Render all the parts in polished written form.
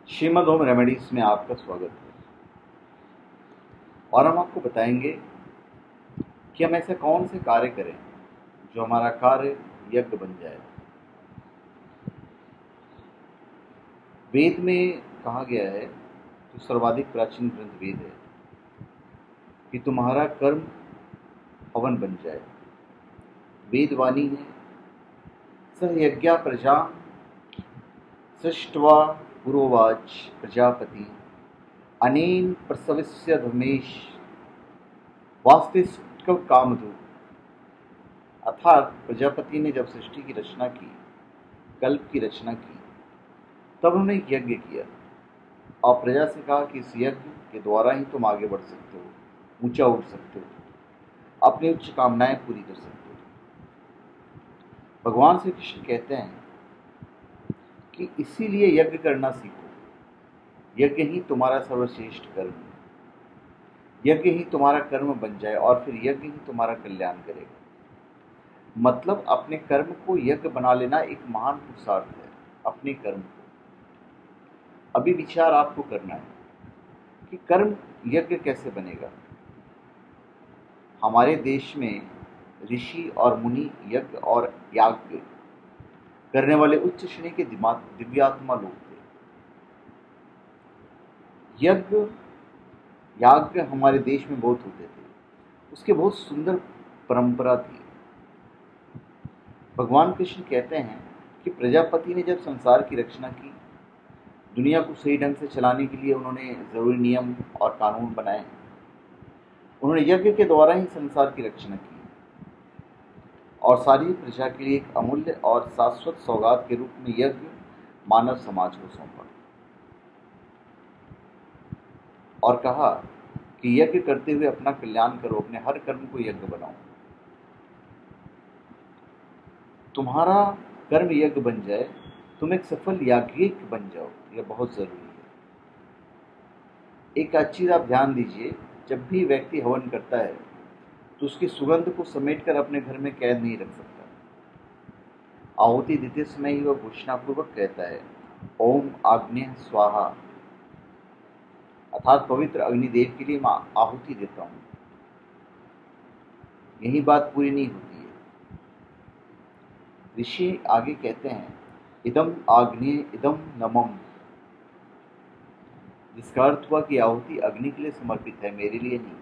Shrimad home remedies में आपका स्वागत है। और हम आपको बताएंगे कि हम ऐसे कौन से कार्य करें जो हमारा कार्य यज्ञ बन जाए। वेद में कहा गया है, जो सर्वाधिक प्राचीन ग्रंथ वेद है, कि तुम्हारा कर्म हवन बन जाए। वेदवाणी है, स यज्ञा प्रजा सृष्ट्वा पुरोवाच प्रजापति अनेन प्रसविष्य धर्मेश वास्तिष्क कामधु। अर्थात प्रजापति ने जब सृष्टि की रचना की, कल्प की रचना की, तब उन्होंने एक यज्ञ किया और प्रजा से कहा कि इस यज्ञ के द्वारा ही तुम आगे बढ़ सकते हो, ऊंचा उठ सकते हो, अपनी उच्च कामनाएं पूरी कर सकते हो। भगवान श्री कृष्ण कहते हैं कि इसीलिए यज्ञ करना सीखो। यज्ञ ही तुम्हारा सर्वश्रेष्ठ कर्म है। यज्ञ ही तुम्हारा कर्म बन जाए और फिर यज्ञ ही तुम्हारा कल्याण करेगा। मतलब अपने कर्म को यज्ञ बना लेना एक महान पुरुषार्थ है। अपने कर्म को अभी विचार आपको करना है कि कर्म यज्ञ कैसे बनेगा। हमारे देश में ऋषि और मुनि यज्ञ और याग करने वाले उच्च श्रेणी के दिव्यात्मा लोग थे। यज्ञ याग हमारे देश में बहुत होते थे, उसके बहुत सुंदर परंपरा थी। भगवान कृष्ण कहते हैं कि प्रजापति ने जब संसार की रचना की, दुनिया को सही ढंग से चलाने के लिए उन्होंने जरूरी नियम और कानून बनाए। उन्होंने यज्ञ के द्वारा ही संसार की रचना की और सारी प्रजा के लिए एक अमूल्य और शाश्वत सौगात के रूप में यज्ञ मानव समाज को सौंपा और कहा कि यज्ञ करते हुए अपना कल्याण करो, अपने हर कर्म को यज्ञ बनाओ। तुम्हारा कर्म यज्ञ बन जाए, तुम एक सफल याज्ञिक बन जाओ, यह बहुत जरूरी है। एक अच्छी चीज आप ध्यान दीजिए, जब भी व्यक्ति हवन करता है तो उसकी सुगंध को समेटकर अपने घर में कैद नहीं रख सकता। आहुति देते समय ही वह घोषणापूर्वक कहता है, ओम आग्नेय स्वाहा, अर्थात पवित्र अग्निदेव के लिए मैं आहुति देता हूं। यही बात पूरी नहीं होती है। ऋषि आगे कहते हैं, इदम आग्नेय इदम नमम, जिसका अर्थ हुआ कि आहुति अग्नि के लिए समर्पित है, मेरे लिए नहीं।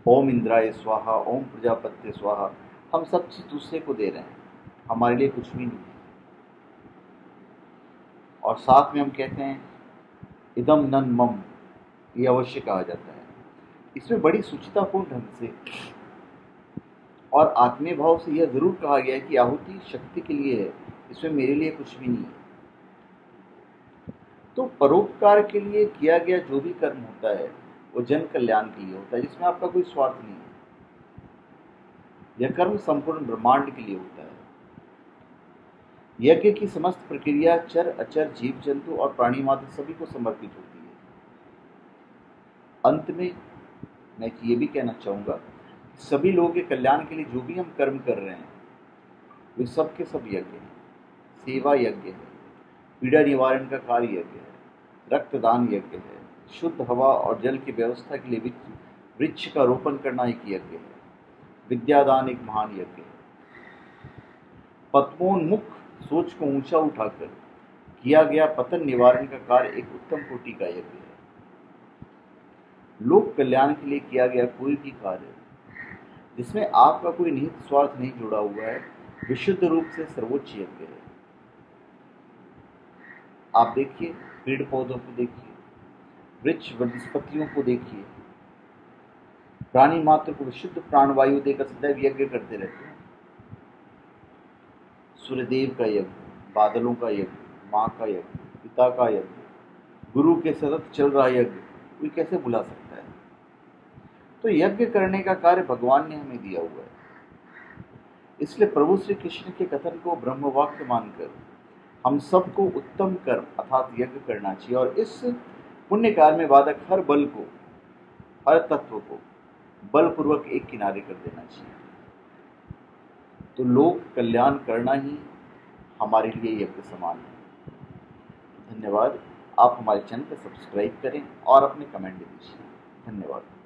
ओम इंद्राय स्वाहा, ओम प्रजापत्य स्वाहा, हम सब चीज दूसरे को दे रहे हैं, हमारे लिए कुछ भी नहीं है। और साथ में हम कहते हैं इदम नन मम, ये अवश्य कहा जाता है। इसमें बड़ी सूचितापूर्ण ढंग से और आत्मीय भाव से यह जरूर कहा गया है कि आहुति शक्ति के लिए है, इसमें मेरे लिए कुछ भी नहीं है। तो परोपकार के लिए किया गया जो भी कर्म होता है वो जन कल्याण के लिए होता है, जिसमें आपका कोई स्वार्थ नहीं है। यह कर्म संपूर्ण ब्रह्मांड के लिए होता है। यज्ञ की समस्त प्रक्रिया चर अचर जीव जंतु और प्राणी मात्र सभी को समर्पित होती है। अंत में मैं ये भी कहना चाहूंगा, सभी लोगों के कल्याण के लिए जो भी हम कर्म कर रहे हैं वे सब के सब यज्ञ हैं। सेवा यज्ञ है, पीड़ा निवारण का कार्य यज्ञ है, रक्तदान यज्ञ है, शुद्ध हवा और जल की व्यवस्था के लिए वृक्ष का रोपण करना एक यज्ञ है, विद्यादान एक महान यज्ञ है, पद्मोन्मुख सोच को ऊंचा उठाकर किया गया पतन निवारण का कार्य एक उत्तम कोटि का यज्ञ है। लोक कल्याण के लिए किया गया कोई भी कार्य जिसमें आपका कोई निहित स्वार्थ नहीं जुड़ा हुआ है, विशुद्ध रूप से सर्वोच्च यज्ञ है। आप देखिए, पेड़ पौधों को देखिए, वृक्ष वनस्पतियों को देखिए, प्राणी मात्र को विशुद्ध प्राणवायु देकर सदैव यज्ञ करते रहते हैं। सूर्यदेव का यज्ञ, बादलों का यज्ञ, माँ का यज्ञ, पिता का यज्ञ, गुरु के सतत चल रहा यज्ञ कोई कैसे भुला सकता है। तो यज्ञ करने का कार्य भगवान ने हमें दिया हुआ है। इसलिए प्रभु श्री कृष्ण के कथन को ब्रह्म वाक्य मानकर हम सबको उत्तम कर्म अर्थात यज्ञ करना चाहिए और इस पुण्य कार्य में बाधक हर बल को, हर तत्व को बलपूर्वक एक किनारे कर देना चाहिए। तो लोक कल्याण करना ही हमारे लिए यज्ञ समान है। धन्यवाद। आप हमारे चैनल को सब्सक्राइब करें और अपने कमेंट दीजिए। धन्यवाद।